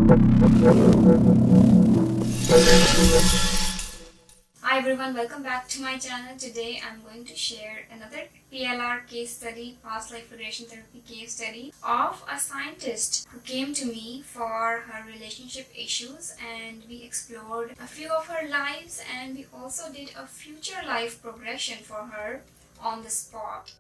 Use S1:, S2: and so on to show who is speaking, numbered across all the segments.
S1: Hi everyone, welcome back to my channel. Today I'm going to share another PLR case study, past life regression therapy case study of a scientist who came to me for her relationship issues, and we explored a few of her lives, and we also did a future life progression for her on the spot.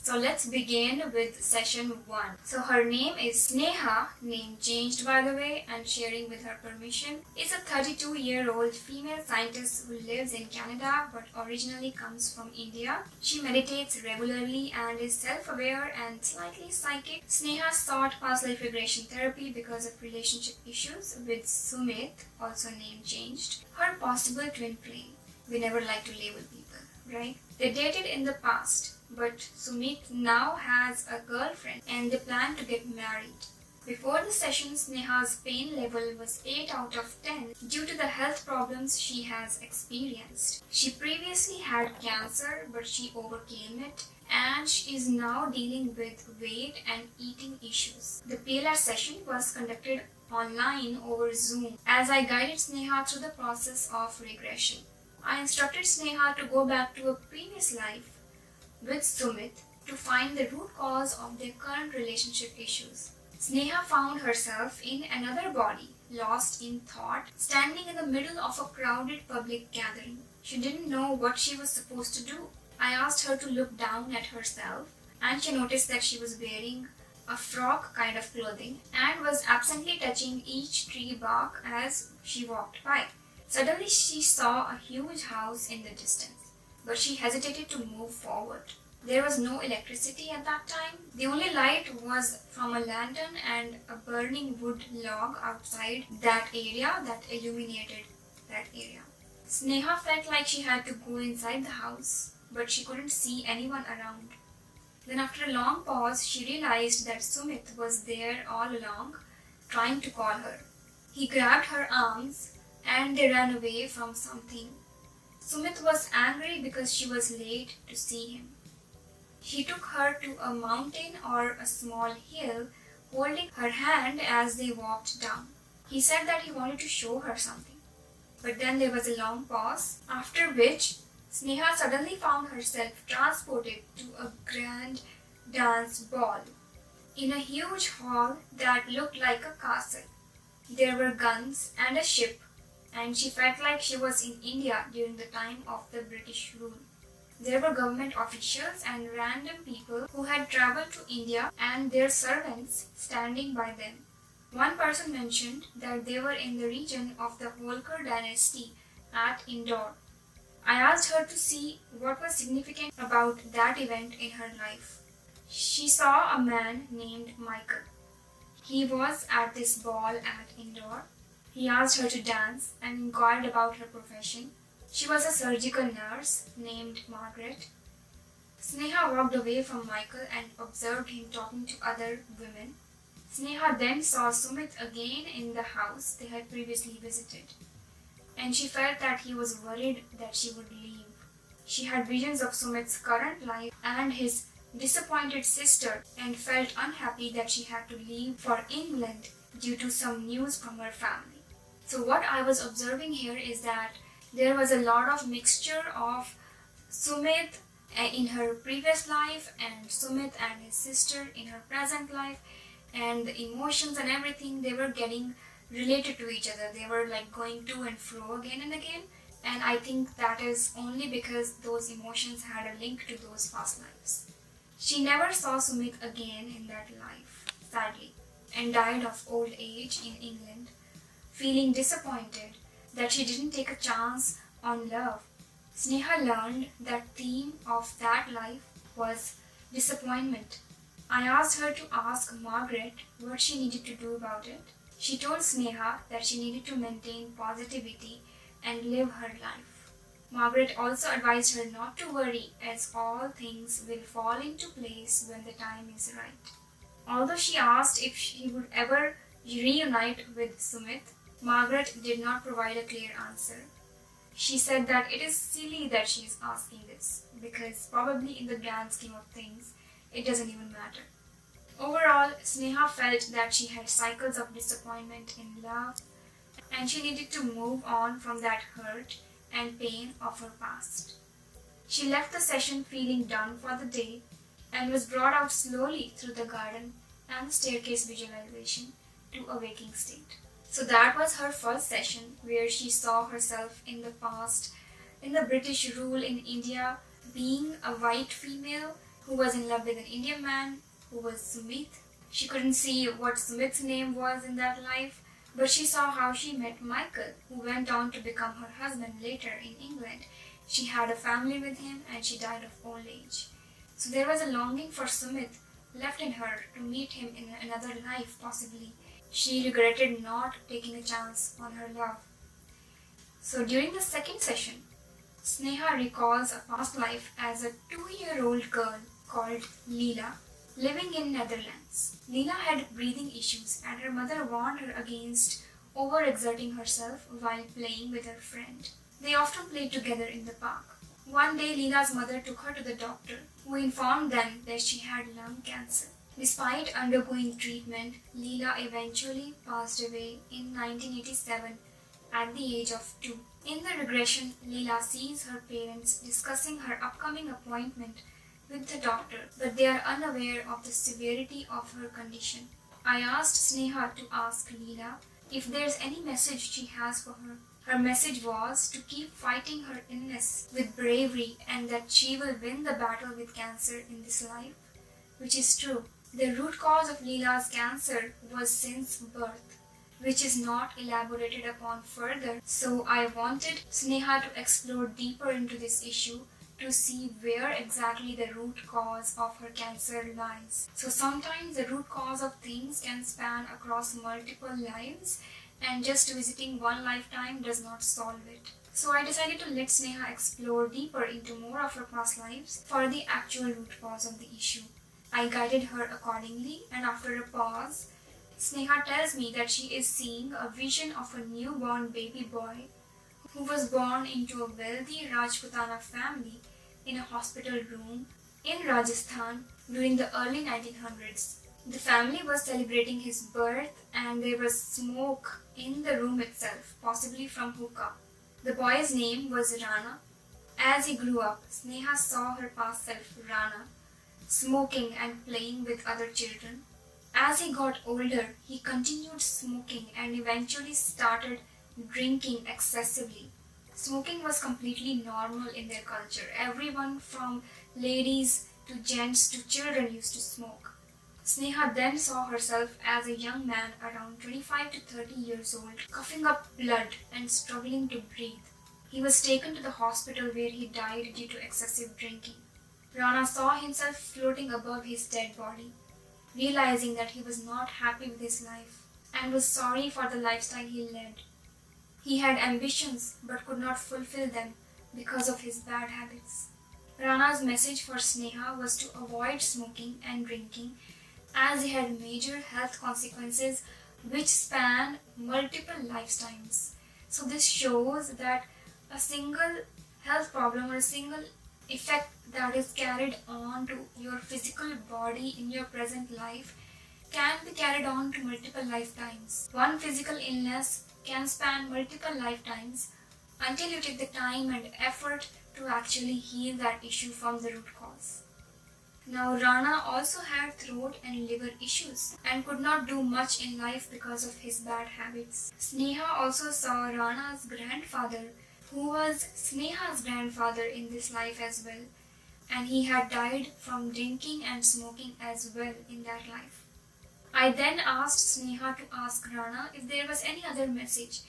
S1: So let's begin with session 1. So her name is Sneha, name changed by the way, and sharing with her permission, is a 32-year-old female scientist who lives in Canada but originally comes from India. She meditates regularly and is self-aware and slightly psychic. Sneha sought past life regression therapy because of relationship issues with Sumit, also name changed, her possible twin flame. We never like to label people, right? They dated in the past, but Sumit now has a girlfriend and they plan to get married. Before the session, Sneha's pain level was 8 out of 10 due to the health problems she has experienced. She previously had cancer, but she overcame it, and she is now dealing with weight and eating issues. The PLR session was conducted online over Zoom as I guided Sneha through the process of regression. I instructed Sneha to go back to a previous life with Sumit to find the root cause of their current relationship issues. Sneha found herself in another body, lost in thought, standing in the middle of a crowded public gathering. She didn't know what she was supposed to do. I asked her to look down at herself, and she noticed that she was wearing a frock kind of clothing and was absently touching each tree bark as she walked by. Suddenly she saw a huge house in the distance, but she hesitated to move forward. There was no electricity at that time. The only light was from a lantern and a burning wood log outside that area that illuminated that area. Sneha felt like she had to go inside the house, but she couldn't see anyone around. Then after a long pause, she realized that Sumit was there all along, trying to call her. He grabbed her arms and they ran away from something. Sumit was angry because she was late to see him. He took her to a mountain or a small hill, holding her hand as they walked down. He said that he wanted to show her something. But then there was a long pause, after which Sneha suddenly found herself transported to a grand dance ball in a huge hall that looked like a castle. There were guns and a ship, and she felt like she was in India during the time of the British rule. There were government officials and random people who had traveled to India and their servants standing by them. One person mentioned that they were in the region of the Holkar dynasty at Indore. I asked her to see what was significant about that event in her life. She saw a man named Michael. He was at this ball at Indore. He asked her to dance and inquired about her profession. She was a surgical nurse named Margaret. Sneha walked away from Michael and observed him talking to other women. Sneha then saw Sumit again in the house they had previously visited, and she felt that he was worried that she would leave. She had visions of Sumit's current life and his disappointed sister and felt unhappy that she had to leave for England due to some news from her family. So what I was observing here is that there was a lot of mixture of Sumit in her previous life and Sumit and his sister in her present life, and the emotions and everything, they were getting related to each other. They were like going to and fro again and again, and I think that is only because those emotions had a link to those past lives. She never saw Sumit again in that life, sadly, and died of old age in England, feeling disappointed that she didn't take a chance on love. Sneha learned that theme of that life was disappointment. I asked her to ask Margaret what she needed to do about it. She told Sneha that she needed to maintain positivity and live her life. Margaret also advised her not to worry, as all things will fall into place when the time is right. Although she asked if she would ever reunite with Sumit, Margaret did not provide a clear answer. She said that it is silly that she is asking this because probably in the grand scheme of things, it doesn't even matter. Overall, Sneha felt that she had cycles of disappointment in love and she needed to move on from that hurt and pain of her past. She left the session feeling done for the day and was brought out slowly through the garden and the staircase visualization to a waking state. So that was her first session where she saw herself in the past, in the British rule in India, being a white female who was in love with an Indian man who was Sumit. She couldn't see what Sumit's name was in that life, but she saw how she met Michael, who went on to become her husband later in England. She had a family with him and she died of old age. So there was a longing for Sumit left in her to meet him in another life possibly. She regretted not taking a chance on her love. So during the second session, Sneha recalls a past life as a 2-year-old girl called Leela, living in Netherlands. Leela had breathing issues and her mother warned her against overexerting herself while playing with her friend. They often played together in the park. One day, Leela's mother took her to the doctor, who informed them that she had lung cancer. Despite undergoing treatment, Leela eventually passed away in 1987 at the age of 2. In the regression, Leela sees her parents discussing her upcoming appointment with the doctor, but they are unaware of the severity of her condition. I asked Sneha to ask Leela if there's any message she has for her. Her message was to keep fighting her illness with bravery and that she will win the battle with cancer in this life, which is true. The root cause of Leela's cancer was since birth, which is not elaborated upon further, so I wanted Sneha to explore deeper into this issue to see where exactly the root cause of her cancer lies. So sometimes the root cause of things can span across multiple lives and just visiting one lifetime does not solve it. So I decided to let Sneha explore deeper into more of her past lives for the actual root cause of the issue. I guided her accordingly, and after a pause, Sneha tells me that she is seeing a vision of a newborn baby boy who was born into a wealthy Rajputana family in a hospital room in Rajasthan during the early 1900s. The family was celebrating his birth and there was smoke in the room itself, possibly from hookah. The boy's name was Rana. As he grew up, Sneha saw her past self, Rana, smoking and playing with other children. As he got older, he continued smoking and eventually started drinking excessively. Smoking was completely normal in their culture. Everyone from ladies to gents to children used to smoke. Sneha then saw herself as a young man around 25 to 30 years old, coughing up blood and struggling to breathe. He was taken to the hospital where he died due to excessive drinking. Rana saw himself floating above his dead body, realizing that he was not happy with his life and was sorry for the lifestyle he led. He had ambitions but could not fulfill them because of his bad habits. Rana's message for Sneha was to avoid smoking and drinking as he had major health consequences which span multiple lifetimes. So this shows that a single health problem or a single effect that is carried on to your physical body in your present life can be carried on to multiple lifetimes. One physical illness can span multiple lifetimes until you take the time and effort to actually heal that issue from the root cause. Now Rana also had throat and liver issues and could not do much in life because of his bad habits. Sneha also saw Rana's grandfather, who was Sneha's grandfather in this life as well, and he had died from drinking and smoking as well in that life. I then asked Sneha to ask Rana if there was any other message,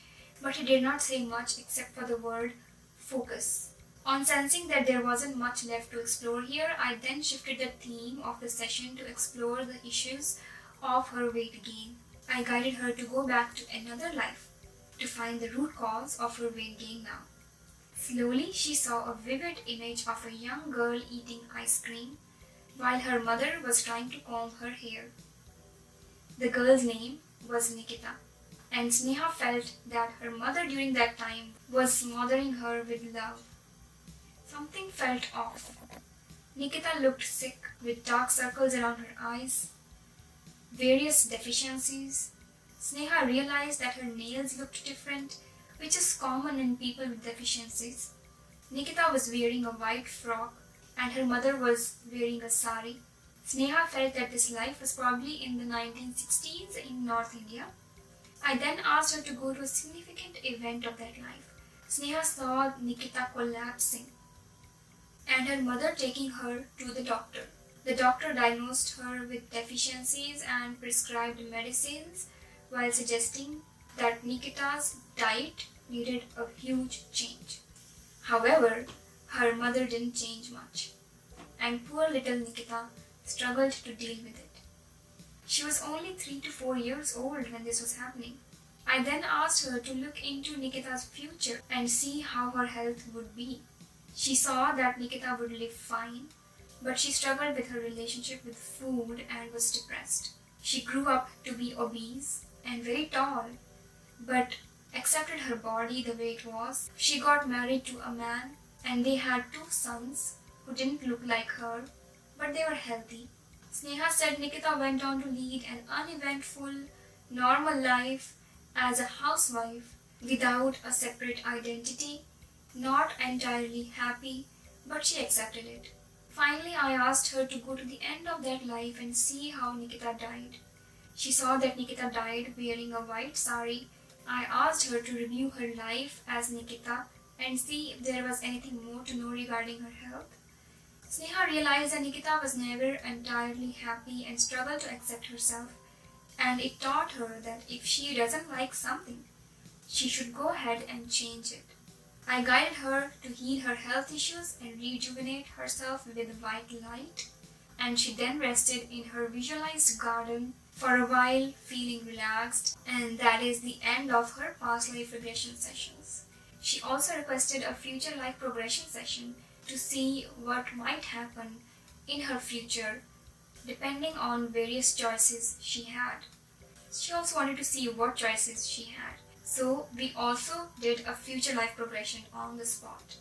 S1: but he did not say much except for the word focus. On sensing that there wasn't much left to explore here, I then shifted the theme of the session to explore the issues of her weight gain. I guided her to go back to another life to find the root cause of her weight gain now. Slowly, she saw a vivid image of a young girl eating ice cream while her mother was trying to comb her hair. The girl's name was Nikita, and Sneha felt that her mother during that time was smothering her with love. Something felt off. Nikita looked sick with dark circles around her eyes, various deficiencies. Sneha realized that her nails looked different, which is common in people with deficiencies. Nikita was wearing a white frock and her mother was wearing a sari. Sneha felt that this life was probably in the 1960s in North India. I then asked her to go to a significant event of that life. Sneha saw Nikita collapsing and her mother taking her to the doctor. The doctor diagnosed her with deficiencies and prescribed medicines while suggesting that Nikita's diet needed a huge change. However, her mother didn't change much, and poor little Nikita struggled to deal with it. She was only 3 to 4 years old when this was happening. I then asked her to look into Nikita's future and see how her health would be. She saw that Nikita would live fine, but she struggled with her relationship with food and was depressed. She grew up to be obese and very tall, but accepted her body the way it was. She got married to a man and they had 2 sons who didn't look like her, but they were healthy. Sneha said Nikita went on to lead an uneventful, normal life as a housewife without a separate identity, not entirely happy, but she accepted it. Finally, I asked her to go to the end of that life and see how Nikita died. She saw that Nikita died wearing a white sari. I asked her to review her life as Nikita and see if there was anything more to know regarding her health. Sneha realized that Nikita was never entirely happy and struggled to accept herself, and it taught her that if she doesn't like something, she should go ahead and change it. I guided her to heal her health issues and rejuvenate herself with white light, and she then rested in her visualized garden for a while, feeling relaxed, and that is the end of her past life regression sessions. She also requested a future life progression session to see what might happen in her future depending on various choices she had. She also wanted to see what choices she had. So we also did a future life progression on the spot,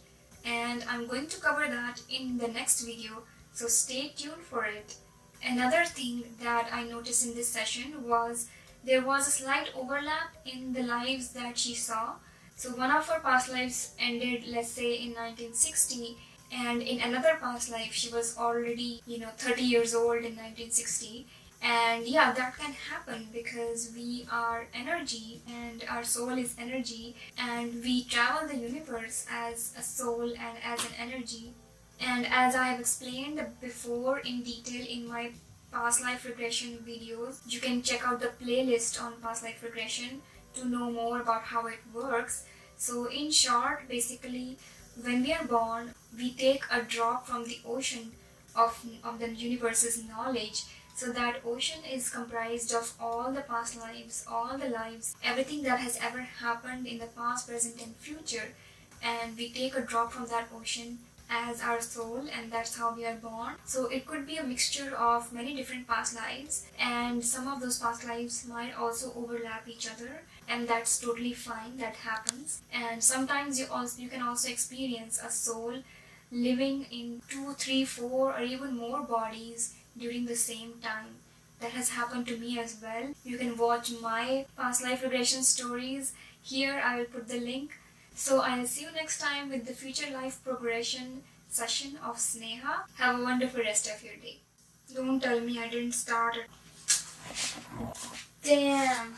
S1: and I'm going to cover that in the next video, so stay tuned for it. Another thing that I noticed in this session was there was a slight overlap in the lives that she saw. So one of her past lives ended, let's say, in 1960, and in another past life she was already 30 years old in 1960. And yeah, that can happen because we are energy and our soul is energy, and we travel the universe as a soul and as an energy. And as I have explained before in detail in my past life regression videos, you can check out the playlist on past life regression to know more about how it works. So in short, basically, when we are born, we take a drop from the ocean of the universe's knowledge. So that ocean is comprised of all the past lives, all the lives, everything that has ever happened in the past, present and future. And we take a drop from that ocean as our soul, and that's how we are born. So it could be a mixture of many different past lives, and some of those past lives might also overlap each other, and that's totally fine. That happens. And sometimes you can also experience a soul living in 2, 3, 4 or even more bodies during the same time. That has happened to me as well. You can watch my past life regression stories. Here I will put the link. So I'll see you next time with the future life progression session of Sneha. Have a wonderful rest of your day. Don't tell me I didn't start it. Damn.